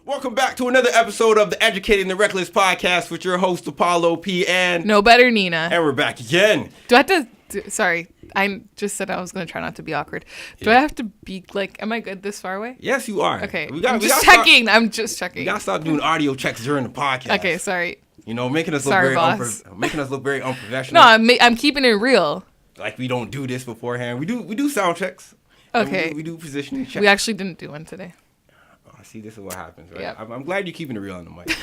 Welcome back to another episode of the Educating the Reckless podcast with your host Apollo P and No Better Nina. And we're back again. Do I have to? Sorry, I just said I was going to try not to be awkward. Do I have to be like? Am I good this far away? Yes, you are. Okay, I'm just checking. I'm just checking. We gotta stop doing audio checks during the podcast. Okay, sorry. You know, making us look very unprofessional. No, I'm keeping it real. Like we don't do this beforehand. We do sound checks. Okay. We do positioning checks. We actually didn't do one today. See, this is what happens, right? Yep. I'm glad you're keeping it real on the mic.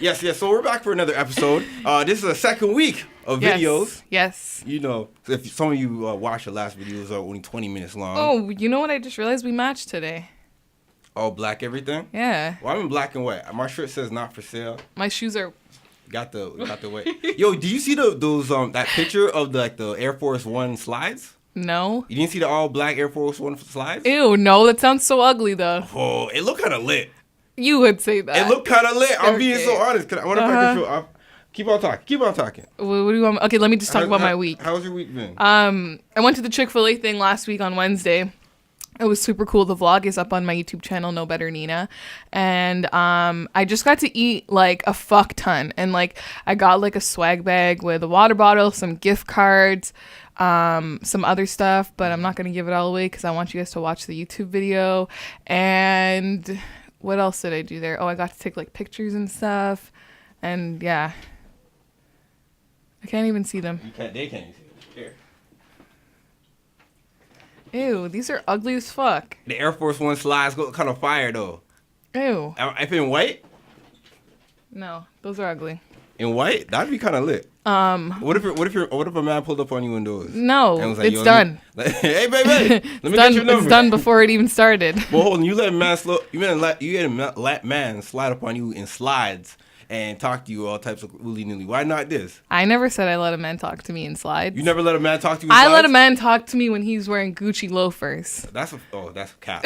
yes. So we're back for another episode. This is the second week of videos. Yes. You know, if some of you watched the last videos are only 20 minutes long. Oh, you know what? I just realized we matched today. All black everything? Yeah. Well, I'm in black and white. My shirt says not for sale. My shoes are... Got the white. Yo, do you see those that picture of the Air Force One slides? No. You didn't see the all black Air Force One slides? Ew, no, that sounds so ugly though. Oh, it looked kind of lit. You would say that. It looked kind of lit. I'm being so honest. I wonder if I can feel. Keep on talking. What do you want? Okay, let me just talk about my week. How's your week been? I went to the Chick-fil-A thing last week on Wednesday. It was super cool. The vlog is up on my YouTube channel, No Better Nina. And I just got to eat like a fuck ton. And like I got like a swag bag with a water bottle, some gift cards, some other stuff, but I'm not going to give it all away because I want you guys to watch the YouTube video. And what else did I do there? Oh, I got to take like pictures and stuff. And yeah. I can't even see them. They can't even see them. Here. Ew, these are ugly as fuck. The Air Force One slides go kind of fire though. Ew. If in white? No, those are ugly. In white? That'd be kind of lit. What if a man pulled up on you in those? No, and was like, it's done. Hey, baby, let me get your number. It's done before it even started. Well, hold on. You let a man slide up on you in slides and talk to you all types of willy-nilly. Why not this? I never said I let a man talk to me in slides. You never let a man talk to you in slides? I let a man talk to me when he's wearing Gucci loafers. That's cap.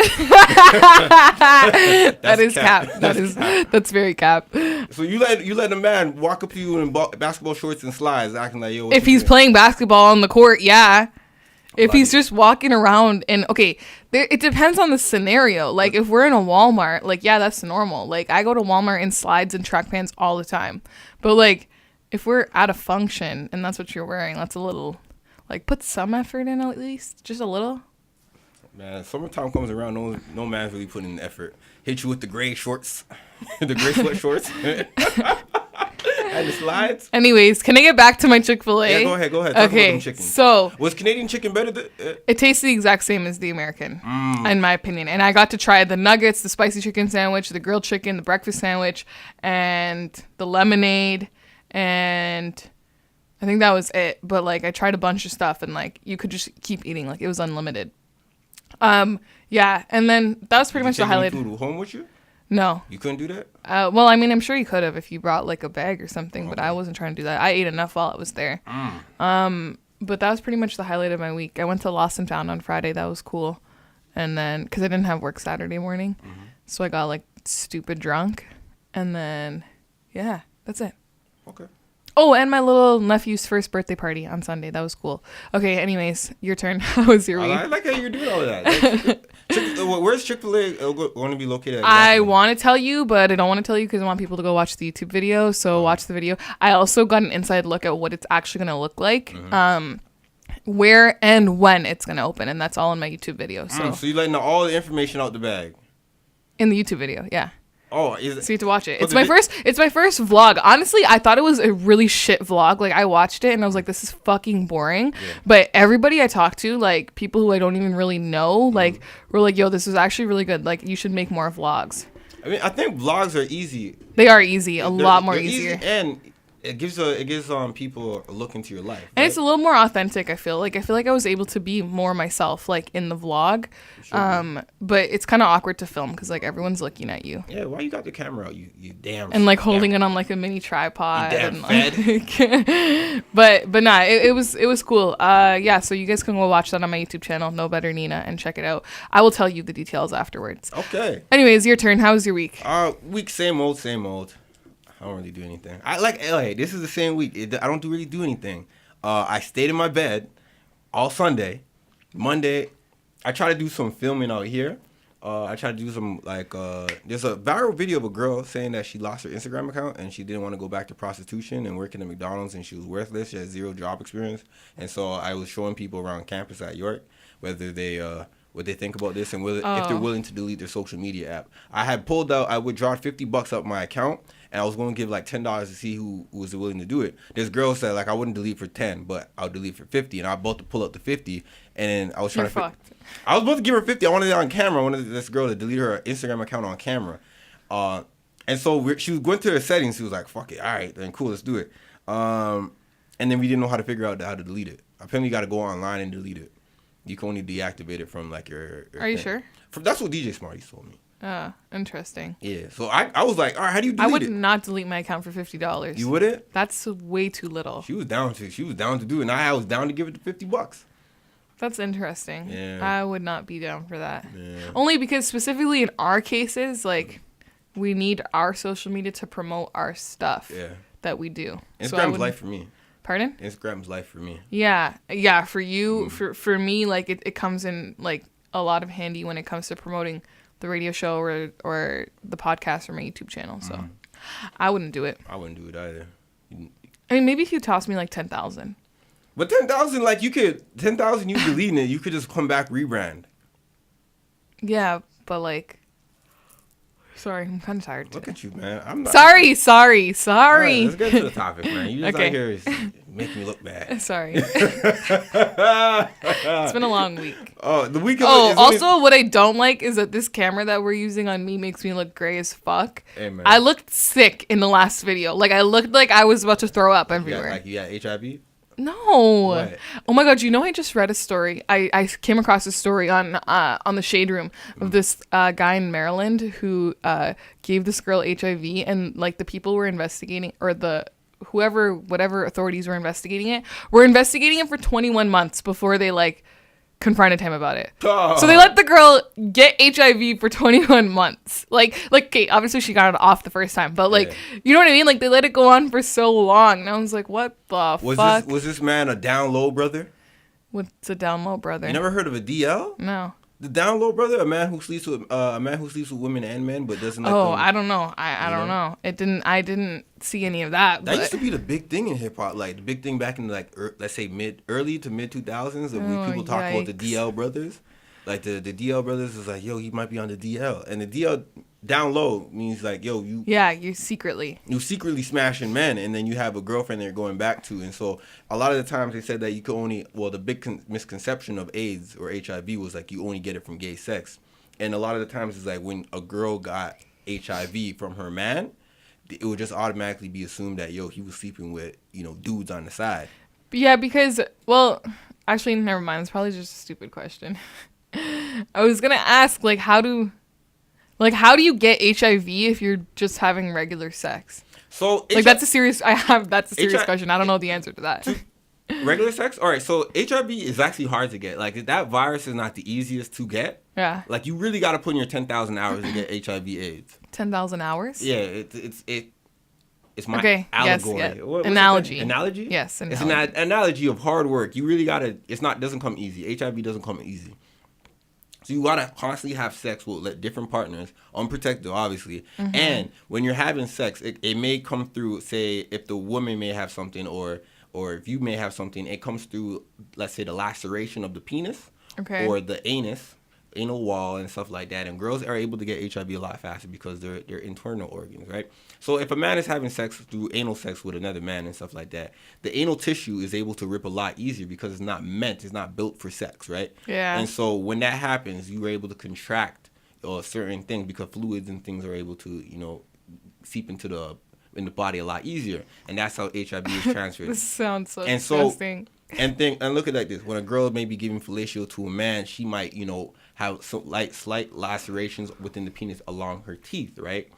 That is cap. That's very cap. So you let a man walk up to you in basketball shorts and slides acting like, yo, if he's playing basketball on the court, yeah. If he's just walking around and, okay, it depends on the scenario. Like, if we're in a Walmart, like, yeah, that's normal. Like, I go to Walmart in slides and track pants all the time. But, like, if we're at a function and that's what you're wearing, that's a little, like, put some effort in at least. Just a little. Man, summertime comes around, no man's really putting in the effort. Hit you with the gray shorts, the gray sweat shorts. And the slides. Anyways, can I get back to my Chick-fil-A? Yeah, go ahead. Talk about them chickens. So was Canadian chicken better? It tastes the exact same as the American, in my opinion. And I got to try the nuggets, the spicy chicken sandwich, the grilled chicken, the breakfast sandwich, and the lemonade, and I think that was it. But like, I tried a bunch of stuff, and like, you could just keep eating. Like, it was unlimited. Yeah, and then that was pretty much the highlight. Did you take food home with you? No. You couldn't do that? Well, I mean, I'm sure you could have if you brought like a bag or something, but I wasn't trying to do that. I ate enough while I was there. But that was pretty much the highlight of my week. I went to Lost and Found on Friday. That was cool. And then, because I didn't have work Saturday morning, so I got like stupid drunk. And then, yeah, that's it. Okay. Oh, and my little nephew's first birthday party on Sunday. That was cool. Okay, anyways, your turn. How was your week? I like how you're doing all of that. Where's Chick-fil-A going to be located at? Exactly? I want to tell you, but I don't want to tell you because I want people to go watch the YouTube video. So watch the video. I also got an inside look at what it's actually going to look like, where and when it's going to open. And that's all in my YouTube video. So you're letting all the information out the bag? In the YouTube video, yeah. Oh, is it? So you have to watch it. It's my first vlog. Honestly, I thought it was a really shit vlog. Like, I watched it and I was like, this is fucking boring. Yeah. But everybody I talked to, like people who I don't even really know, like were like, yo, this is actually really good. Like, you should make more vlogs. I mean, I think vlogs are easy. They are easy, a lot more easier. Easy, and it gives people a look into your life. Right? And it's a little more authentic, I feel like I was able to be more myself, like, in the vlog. But it's kind of awkward to film because, like, everyone's looking at you. Yeah, why you got the camera out? You damn. And, like, holding it on, like, a mini tripod. You damn and, like, but nah, it was cool. Yeah, so you guys can go watch that on my YouTube channel, No Better Nina, and check it out. I will tell you the details afterwards. Okay. Anyways, your turn. How was your week? Week, same old. I don't really do anything. I like LA. This is the same week. I don't really do anything. I stayed in my bed all Sunday. Monday, I try to do some filming out here. I tried to do some like there's a viral video of a girl saying that she lost her Instagram account and she didn't want to go back to prostitution and working at McDonald's and she was worthless. She had zero job experience, and so I was showing people around campus at York whether they what they think about this and whether if they're willing to delete their social media app. I had pulled out, I withdrawed $50 up my account, and I was going to give like $10 to see who was willing to do it. This girl said like I wouldn't delete for 10, but I'll delete for 50, and I was about to pull up the 50, and I was trying I was about to give her 50. I wanted it on camera. I wanted this girl to delete her Instagram account on camera, and so she was going to her settings. She was like, "Fuck it, all right, then cool, let's do it." And then we didn't know how to figure out how to delete it. Apparently, you got to go online and delete it. You can only deactivate it from like your Are you sure? That's what DJ Smarties told me. Oh, interesting. Yeah, so I was like, all right, how do you delete it? I would not delete my account for $50. You wouldn't? That's way too little. She was down to do it, and I was down to give it the $50. That's interesting. Yeah. I would not be down for that. Yeah. Only because specifically in our cases, like, we need our social media to promote our stuff that we do. Instagram's life for me. Pardon? Instagram's life for me. Yeah. For you, for me, like, it comes in, like, a lot of handy when it comes to promoting the radio show or the podcast or my YouTube channel. So I wouldn't do it. I wouldn't do it either. I mean, maybe if you toss me, like, 10,000. But 10,000, like, you could, 10,000, you deleting it, you could just come back, rebrand. Yeah, but, like, sorry, I'm kind of tired today. Look at you, man. I'm not. Sorry. All right, let's get to the topic, man. You just out here making me look bad. Sorry. It's been a long week. Oh, the week. Also, what I don't like is that this camera that we're using on me makes me look gray as fuck. Hey, man. I looked sick in the last video. Like, I looked like I was about to throw up everywhere. Like you had HIV? No. What? Oh my god, you know I just read a story. I came across a story on the Shade Room of this guy in Maryland who gave this girl HIV, and like the people were investigating, or whatever authorities were investigating it for 21 months before they like confronted him about it. Oh. So they let the girl get HIV for 21 months. Like, okay, obviously she got it off the first time, but like, you know what I mean? Like, they let it go on for so long. And I was like, what the fuck? Was this man a down low brother? What's a down low brother? You never heard of a DL? No. The down low brother, a man who sleeps with women and men, but doesn't like them. I don't know. I don't know. I didn't see any of that. That used to be the big thing in hip hop, like the big thing back in like let's say early to mid 2000s, when people talk about the DL brothers. Like the DL brothers is like, yo, he might be on the DL, and the DL down low means like, yo, you secretly smashing men, and then you have a girlfriend that you're going back to, and so a lot of the times they said that you could only, the big misconception of AIDS or HIV was like you only get it from gay sex, and a lot of the times it's like when a girl got HIV from her man, it would just automatically be assumed that he was sleeping with dudes on the side. Yeah, because actually never mind. It's probably just a stupid question. I was gonna ask how do you get HIV if you're just having regular sex? So that's a serious question. I don't know the answer to that. Regular sex? All right, so HIV is actually hard to get. Like, that virus is not the easiest to get. Yeah. Like, you really got to put in your 10,000 hours to get HIV/AIDS. 10,000 hours? Yeah, it's my allegory. Yes, yeah. Analogy. Analogy? Yes, analogy. It's an analogy of hard work. You really got to, doesn't come easy. HIV doesn't come easy. So you gotta constantly have sex with different partners, unprotected, obviously. Mm-hmm. And when you're having sex, it may come through. Say if the woman may have something, or if you may have something, it comes through. Let's say the laceration of the penis, or the anal wall, and stuff like that. And girls are able to get HIV a lot faster because they're internal organs, right? So if a man is having sex through anal sex with another man and stuff like that, the anal tissue is able to rip a lot easier because it's not built for sex, right? Yeah. And so when that happens, you are able to contract certain things because fluids and things are able to, seep into the body a lot easier, and that's how HIV is transferred. This sounds so disgusting. And look at it like this: when a girl may be giving fellatio to a man, she might, have some slight lacerations within the penis along her teeth, right?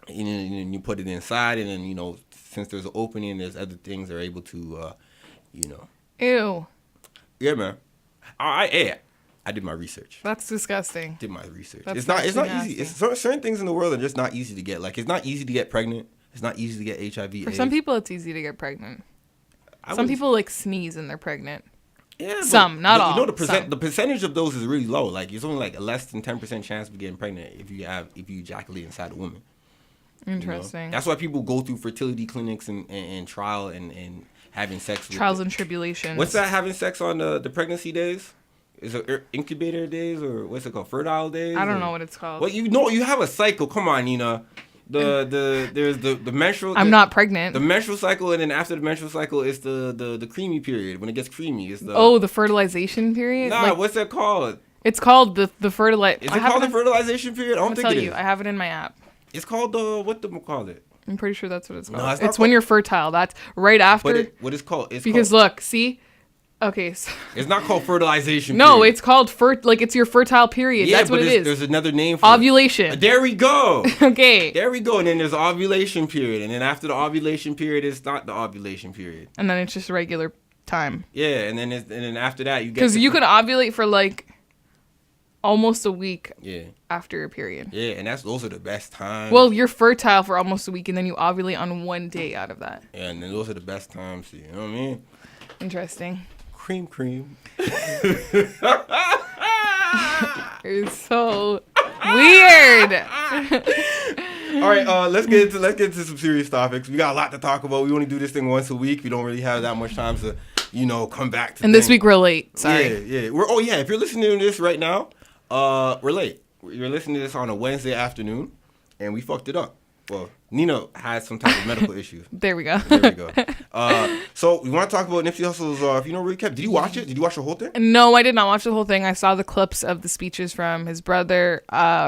And you put it inside, and then since there's an opening, there's other things that are able to, Ew. Yeah, man. I did my research. That's disgusting. Did my research. That's it's not nasty. easy. Certain things in the world are just not easy to get. Like, it's not easy to get pregnant. It's not easy to get HIV. For some people, it's easy to get pregnant. Some people sneeze and they're pregnant. Yeah, Some, not all. You know, Some. the percentage of those is really low. Like it's only like a less than 10% chance of getting pregnant if you ejaculate inside a woman. Interesting. You know? That's why people go through fertility clinics and trial and having sex. Trials and tribulations. What's that? Having sex on the pregnancy days? Is it incubator days or what's it called? Fertile days? I don't know what it's called. Well, you have a cycle. Come on, Nina. There's the menstrual. I'm not pregnant. The menstrual cycle, and then after the menstrual cycle is the creamy period. When it gets creamy, it's the fertilization period. Nah, what's that called? It's called the fertilization. Is it called the fertilization period? I don't think it is. I have it in my app. It's called what do we call it? I'm pretty sure that's what it's called. No, it's when you're fertile. That's right after. But what it's called? Look, see. Okay. So it's not called fertilization. No, it's called it's your fertile period. Yeah, that's what it is. There's another name for ovulation. There we go. Okay. There we go. And then there's ovulation period, and then after the ovulation period, it's not the ovulation period. And then it's just regular time. Yeah, and then after that you get because you can ovulate for like almost a week. Yeah. After your period. Yeah, and those are the best times. Well, you're fertile for almost a week, and then you ovulate on one day out of that. Yeah, and then those are the best times. You know what I mean? Interesting. Cream. It's so weird. All right, let's get into some serious topics. We got a lot to talk about. We only do this thing once a week. We don't really have that much time to, come back to. And this week we're late. Sorry. Yeah. If you're listening to this right now, we're late. You're listening to this on a Wednesday afternoon, and we fucked it up. Well, Nina had some type of medical issues. There we go. So we want to talk about Nipsey Hussle's funeral recap. Did you watch it? Did you watch the whole thing? No, I did not watch the whole thing. I saw the clips of the speeches from his brother,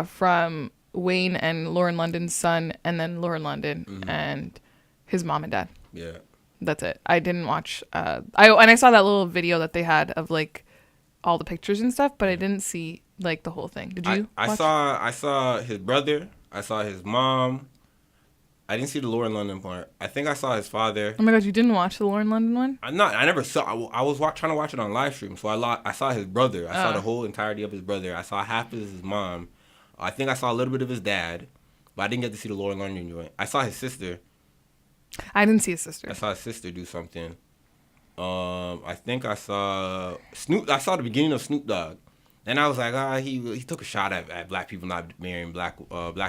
from Wayne and Lauren London's son, and then Lauren London and his mom and dad. Yeah. That's it. I didn't watch. I saw that little video that they had of like all the pictures and stuff, but I didn't see like the whole thing. Did you? I saw his brother. I saw his mom. I didn't see the Lauren London part. I think I saw his father. Oh my god, you didn't watch the Lauren London one? I never saw. I was trying to watch it on live stream, so I saw his brother. I saw the whole entirety of his brother. I saw half of his mom. I think I saw a little bit of his dad, but I didn't get to see the Lauren London joint. I saw his sister. I didn't see his sister. I saw his sister do something. I think I saw Snoop. I saw the beginning of Snoop Dogg. And I was like, he took a shot at black people not marrying black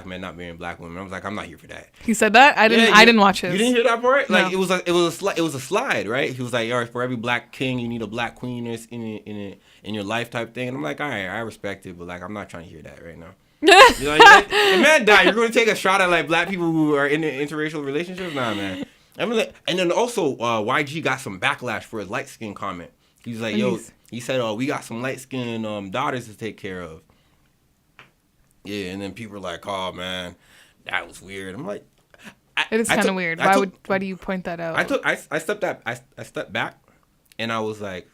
men not marrying black women. I was like, I'm not here for that. He said that? I didn't watch his. You didn't hear that part? No. Like it was a slide, right? He was like, all right, for every black king, you need a black queen in your life type thing. And I'm like, all right, I respect it, but like I'm not trying to hear that right now. Like, the man died. You're going to take a shot at like black people who are in interracial relationships? Nah, man. I mean, and then also YG got some backlash for his light skin comment. He's like, yo. He said, we got some light-skinned daughters to take care of. Yeah, and then people were like, oh, man, that was weird. I'm like... It is kind of weird. Why do you point that out? I stepped back, and I was like,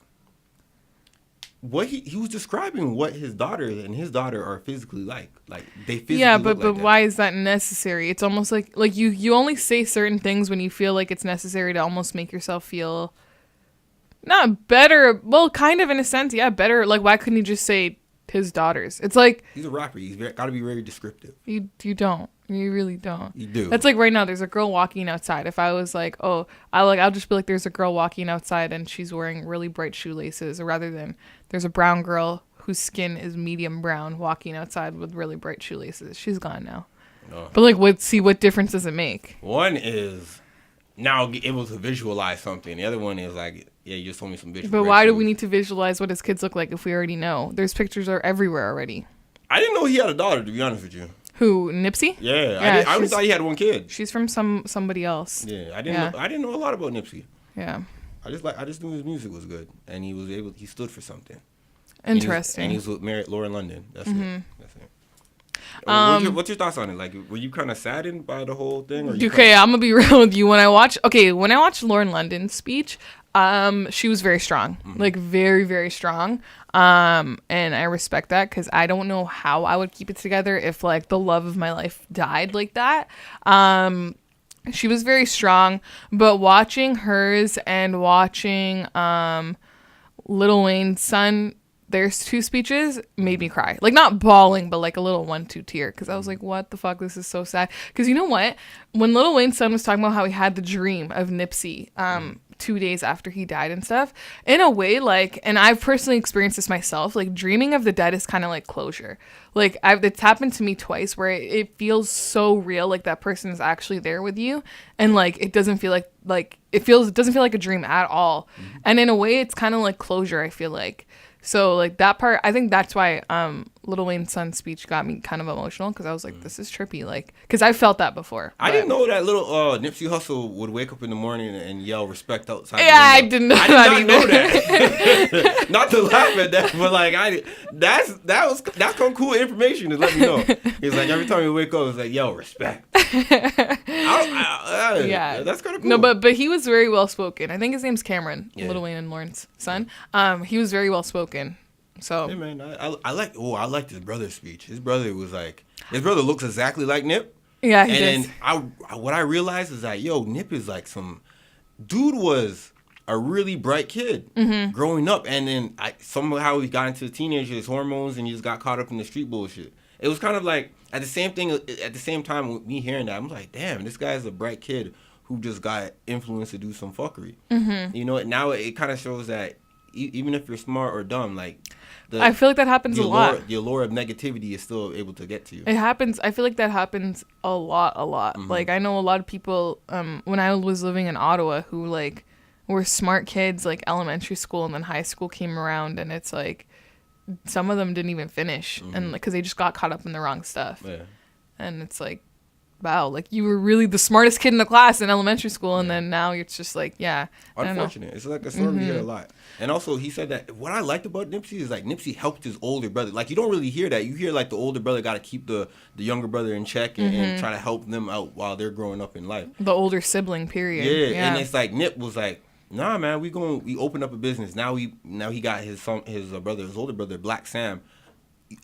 what he was describing what his daughter and his daughter are physically like. Like, they physically but like why is that necessary? It's almost like you only say certain things when you feel like it's necessary to almost make yourself feel... Not better. Well, kind of in a sense, yeah, better. Like, why couldn't he just say his daughters? It's like... He's a rapper. He's got to be very descriptive. You don't. You really don't. You do. That's like right now, there's a girl walking outside. If I was like, I'll just be like, there's a girl walking outside and she's wearing really bright shoelaces, rather than there's a brown girl whose skin is medium brown walking outside with really bright shoelaces. She's gone now. Oh. But like, what difference does it make? One is now able to visualize something. The other one is like... Yeah, you just told me some visual. But why do we need to visualize what his kids look like if we already know? There's pictures are everywhere already. I didn't know he had a daughter, to be honest with you. Who, Nipsey? Yeah, I always thought he had one kid. She's from somebody else. Yeah, I didn't know a lot about Nipsey. Yeah. I just knew his music was good, and he stood for something. Interesting. And he was with Lauren London. That's it. What's your thoughts on it? Like, were you kind of saddened by the whole thing? Okay, I'm gonna be real with you. When I watched Lauren London's speech, she was very strong, like very, very strong. And I respect that, because I don't know how I would keep it together if like the love of my life died like that. She was very strong, but watching hers and watching Lil Wayne's son, there's two speeches, made me cry. Like, not bawling, but like a little 1-2 tear. Because I was like, what the fuck? This is so sad. Because you know what? When Lil Wayne's son was talking about how he had the dream of Nipsey 2 days after he died and stuff. In a way, like, and I've personally experienced this myself, like dreaming of the dead is kind of like closure. Like it's happened to me twice where it feels so real, like that person is actually there with you, and like it doesn't feel like it doesn't feel like a dream at all. And in a way, it's kind of like closure, I feel like. So like that part, I think that's why Lil Wayne's son's speech got me kind of emotional, because I was like, this is trippy, like, because I felt that before. I didn't know that little Nipsey Hussle would wake up in the morning and yell respect outside. Yeah, I didn't know that either. Know that. Not to laugh at that, but like that's some cool information to let me know. He's like, every time you wake up, it's like, yo, respect. Yeah, that's kind of cool. No, but he was very well spoken. I think his name's Cameron, Lil Wayne and Lauren's son. He was very well spoken. So hey man, I liked his brother's speech. His brother looks exactly like Nip. Yeah, he does. And what I realized is that Nip is like some dude was a really bright kid growing up, and then somehow he got into the teenager, his hormones, and he just got caught up in the street bullshit. It was kind of like at the same time with me hearing that, I'm like, damn, this guy's a bright kid who just got influenced to do some fuckery. Now it kind of shows that even if you're smart or dumb, like I feel like that happens a lot. The allure of negativity is still able to get to you. It happens. I feel like that happens a lot. Like I know a lot of people when I was living in Ottawa who like were smart kids, like elementary school, and then high school came around, and it's like some of them didn't even finish, and because they just got caught up in the wrong stuff. Yeah. And it's like, wow, like you were really the smartest kid in the class in elementary school, and then now it's just like, unfortunate. It's like a story we hear a lot. And also, he said that what I liked about Nipsey is like Nipsey helped his older brother. Like you don't really hear that. You hear like the older brother got to keep the younger brother in check and try to help them out while they're growing up in life. The older sibling, period. Yeah. And it's like Nip was like, nah, man, we opened up a business. Now he got his older brother, Black Sam,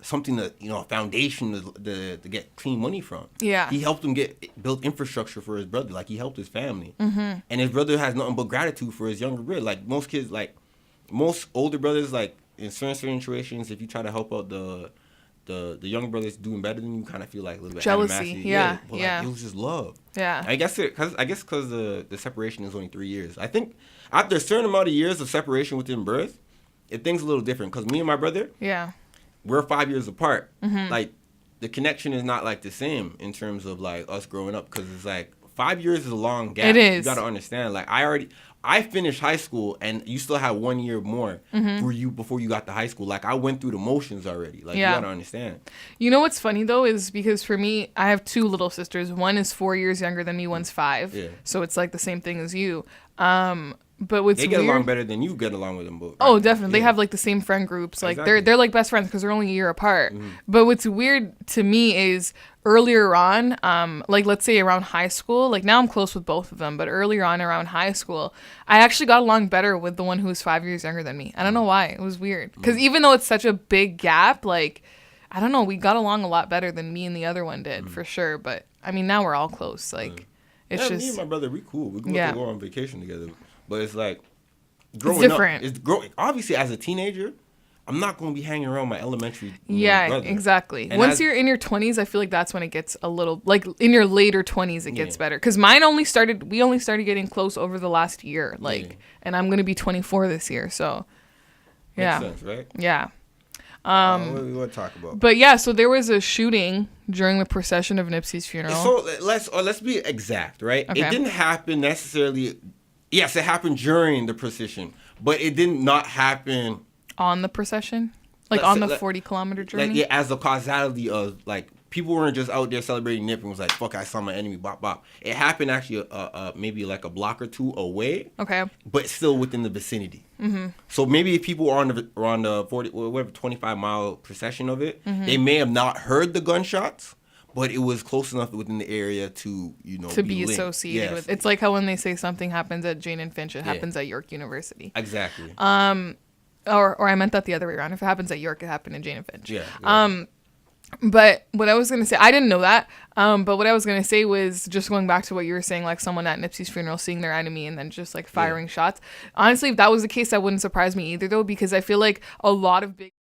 something that a foundation to get clean money from. Yeah, he helped him build infrastructure for his brother. Like he helped his family, and his brother has nothing but gratitude for his younger brother. Like most kids, like most older brothers, like in certain situations, if you try to help out the younger brothers doing better than you, kind of feel like a little bit jealousy. Animosity. But like, it was just love. Yeah, I guess because the separation is only 3 years. I think after a certain amount of years of separation within birth, things a little different. Because me and my brother, we're 5 years apart. Like the connection is not like the same in terms of like us growing up, because it's like 5 years is a long gap. It is. You got to understand. Like I finished high school, and you still have 1 year more for you before you got to high school. Like I went through the motions already. Like you got to understand. You know what's funny though is because for me, I have two little sisters. One is 4 years younger than me. One's 5. Yeah. So it's like the same thing as you. But what's they get along better than you get along with them both. Right? Oh, definitely. They have like the same friend groups. Like they're like best friends because they're only a year apart. But what's weird to me is earlier on, like let's say around high school, like now I'm close with both of them, but earlier on around high school, I actually got along better with the one who was 5 years younger than me. I don't know why. It was weird. Because even though it's such a big gap, like, I don't know, we got along a lot better than me and the other one did, for sure. But I mean, now we're all close. Like, it's just... me and my brother, we cool. We go on vacation together. But it's like, growing different. Obviously, as a teenager, I'm not going to be hanging around my elementary brother. Exactly. And once you're in your 20s, I feel like that's when it gets a little, like in your later 20s, it gets better. Because we only started getting close over the last year. Like, and I'm going to be 24 this year. So, yeah. Makes sense, right? Yeah. What do we want to talk about? But yeah, so there was a shooting during the procession of Nipsey's funeral. So let's be exact, right? Okay. It didn't happen necessarily... Yes, it happened during the procession, but it did not happen on the procession, like on the 40-kilometer journey. Like, as a causality of like people weren't just out there celebrating Nip and was like, "Fuck, I saw my enemy." Bop bop. It happened actually, maybe like a block or two away. Okay. But still within the vicinity. So maybe if people were on the 25-mile procession of it, they may have not heard the gunshots. But it was close enough within the area to, to be associated with. It's like how when they say something happens at Jane and Finch, it happens at York University. Exactly. Or I meant that the other way around. If it happens at York, it happened at Jane and Finch. Yeah. But what I was going to say, I didn't know that. But what I was going to say was just going back to what you were saying, like someone at Nipsey's funeral seeing their enemy and then just like firing shots. Honestly, if that was the case, that wouldn't surprise me either, though, because I feel like a lot of big